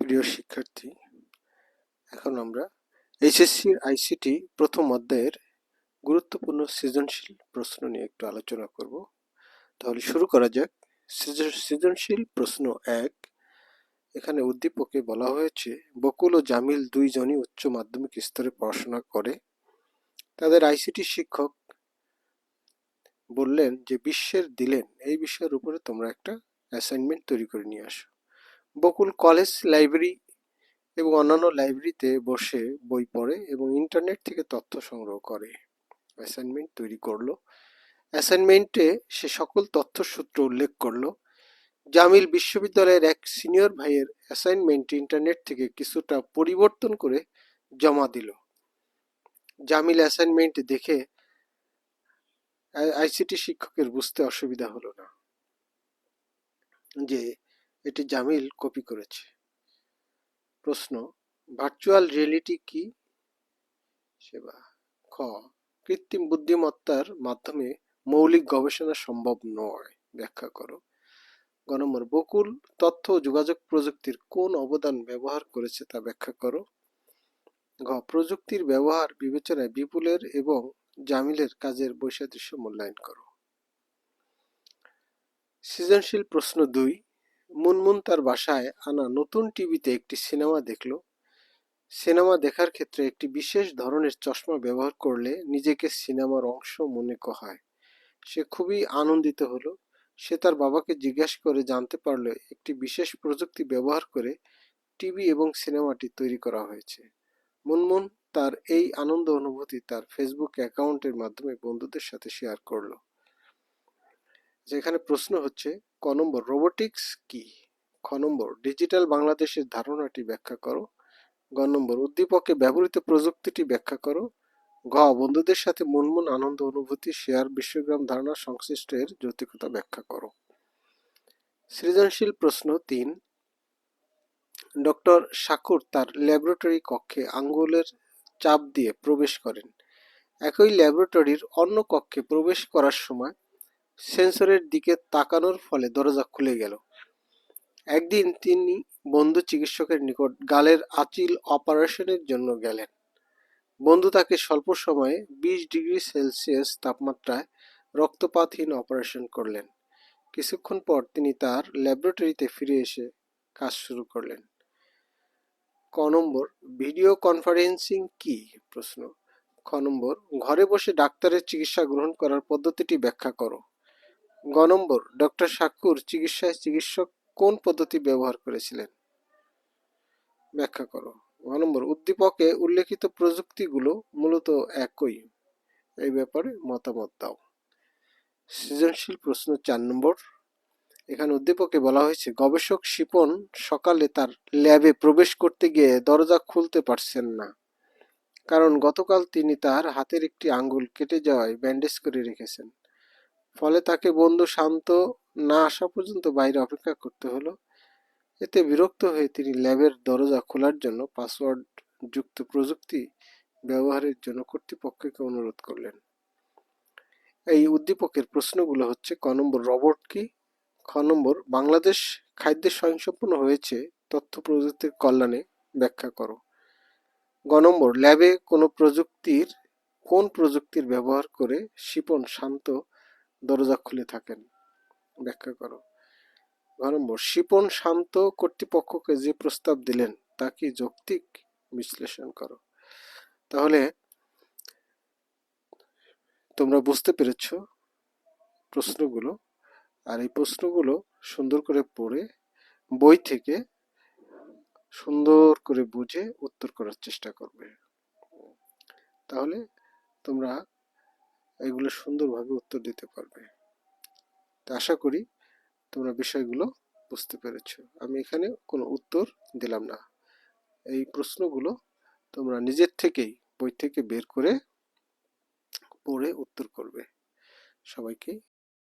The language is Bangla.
প্রিয় শিক্ষার্থী, এখন আমরা এইচএসসির আইসিটি প্রথম অধ্যায়ের গুরুত্বপূর্ণ সৃজনশীল প্রশ্ন নিয়ে একটু আলোচনা করব। তাহলে শুরু করা যাক। সৃজনশীল প্রশ্ন 1। এখানে উদ্দীপকে বলা হয়েছে, বকুল ও জামিল দুইজনই উচ্চ মাধ্যমিক স্তরে পড়াশোনা করে। তাদের আইসিটি শিক্ষক বললেন যে বিশ্বের দিলেন এই বিষয়ের উপরে তোমরা একটা অ্যাসাইনমেন্ট তৈরি করে নিয়ে আসো। বকুল কলেজ লাইব্রেরি এবং অন্যান্য লাইব্রেরিতে বসে বই পড়ে এবং ইন্টারনেট থেকে তথ্য সংগ্রহ করে। অ্যাসাইনমেন্ট তৈরি করলো। অ্যাসাইনমেন্টে সে সকল তথ্য সূত্র উল্লেখ করলো। জামিল বিশ্ববিদ্যালয়ের এক সিনিয়র ভাইয়ের অ্যাসাইনমেন্ট ইন্টারনেট থেকে কিছুটা পরিবর্তন করে জমা দিল। জামিল অ্যাসাইনমেন্ট দেখে আইসিটি শিক্ষকের বুঝতে অসুবিধা হলো না যে এটি জামিল কপি করেছে। প্রশ্ন, ভার্চুয়াল রিয়েলিটি কি? সেবা। খ, কৃত্রিম বুদ্ধিমত্তার মাধ্যমে মৌলিক গবেষণা সম্ভব নয়, ব্যাখ্যা করো। গ নম্বর, বকুল তথ্য ও যোগাযোগ প্রযুক্তির কোন অবদান ব্যবহার করেছে তা ব্যাখ্যা করো। ঘ, প্রযুক্তির ব্যবহার বিবেচনায় বিপুলের এবং জামিলের কাজের বৈসাদৃশ্য মূল্যায়ন করো। সৃজনশীল প্রশ্ন 2। মুনমুন তার বাসায় আনা নতুন টিভিতে একটি সিনেমা দেখল। সিনেমা দেখার ক্ষেত্রে একটি বিশেষ ধরনের চশমা ব্যবহার করলে নিজেকে সিনেমার অংশ মনে হয়। সে খুবই আনন্দিত হলো। সে তার বাবাকে জিজ্ঞাসা করে জানতে পারল একটি বিশেষ প্রযুক্তি ব্যবহার করে টিভি এবং সিনেমাটি তৈরি করা হয়েছে। মুনমুন তার এই আনন্দ অনুভূতি তার ফেসবুক অ্যাকাউন্টের মাধ্যমে বন্ধুদের সাথে শেয়ার করলো। যেখানে প্রশ্ন হচ্ছে, ক নম্বর, রোবোটিক্স কি? খ নম্বর, ডিজিটাল বাংলাদেশের ধারণাটি ব্যাখ্যা করো। গ নম্বর, উদ্দীপকে ব্যবহৃত প্রযুক্তিটি ব্যাখ্যা করো। ঘ, বন্ধুদের সাথে মুনমুন আনন্দ অনুভূতি শেয়ার বিশ্বগ্রাম ধারণা সংশ্লিষ্ট এর যৌক্তিকতা ব্যাখ্যা করো। সৃজনশীল প্রশ্ন 3। ডক্টর শাকুর তার ল্যাবরেটরি কক্ষে আঙ্গুলের চাপ দিয়ে প্রবেশ করেন। একই ল্যাবরেটরির অন্য কক্ষে প্রবেশ করার সময় সেন্সরের দিকে তাকানোর ফলে দরজা খুলে গেল। একদিন তিনি বন্ধু চিকিৎসকের নিকট গালের আঁচিল অপারেশনের জন্য গেলেন। বন্ধু তাকে স্বল্প সময়ে 20 ডিগ্রি সেলসিয়াস তাপমাত্রায় রক্তপাতহীন অপারেশন করলেন। কিছুক্ষণ পর তিনি তার ল্যাবরেটরিতে ফিরে এসে কাজ শুরু করলেন। ক নম্বর, ভিডিও কনফারেন্সিং কি? প্রশ্ন। খ নম্বর, ঘরে বসে ডাক্তারের চিকিৎসা গ্রহণ করার পদ্ধতিটি ব্যাখ্যা করো। গ নম্বর, ডক্টর শাকুর চিকিৎসায় চিকিৎসক কোন পদ্ধতি ব্যবহার করেছিলেন? ব্যাখ্যা করো। গ নম্বর, উদ্দীপকে উল্লেখিত প্রযুক্তিগুলো মূলত একই, এই ব্যাপারে মতামত দাও। সৃজনশীল প্রশ্ন 4 নম্বর। এখানে উদ্দীপকে বলা হয়েছে, গবেষক শিপন সকালে তার ল্যাবে প্রবেশ করতে গিয়ে দরজা খুলতে পারছেন না, কারণ গতকাল তিনি তার হাতের একটি আঙ্গুল কেটে যাওয়ায় ব্যান্ডেজ করে রেখেছেন। ফলে তাকে বন্ধু শান্ত না আসা পর্যন্ত বাইরে অপেক্ষা করতে হলো। এতে বিরক্ত হয়ে তিনি ল্যাবের দরজা খোলার জন্য পাসওয়ার্ড যুক্ত প্রযুক্তি ব্যবহারের জন্য কর্তৃপক্ষকে অনুরোধ করলেন। এই উদ্দীপকের প্রশ্নগুলো হচ্ছে, ক নম্বর, রোবট কি? খ নম্বর, বাংলাদেশ খাদ্যে স্বয়ংসম্পূর্ণ হয়েছে তথ্য প্রযুক্তির কল্যাণে, ব্যাখ্যা করো। গ নম্বর, ল্যাবে কোন প্রযুক্তির ব্যবহার করে শিপন শান্ত দরজা খুলে থাকেন, ব্যাখ্যা করো। ঘ নম্বর, শিপন শান্ত কর্তৃপক্ষকে যে প্রস্তাব দিলেন তা কি যৌক্তিক, বিশ্লেষণ করো। তাহলে তোমরা বুঝতে পেরেছ প্রশ্নগুলো, আর এই প্রশ্নগুলো সুন্দর করে পড়ে বই থেকে সুন্দর করে বুঝে উত্তর করার চেষ্টা করবে। তাহলে তোমরা এগুলো সুন্দরভাবে উত্তর দিতে পারবে। তা আশা করি তোমরা বিষয়গুলো বুঝতে পেরেছ। আমি এখানে কোনো উত্তর দিলাম না। এই প্রশ্নগুলো তোমরা নিজের থেকেই বই থেকে বের করে পড়ে উত্তর করবে। সবাইকে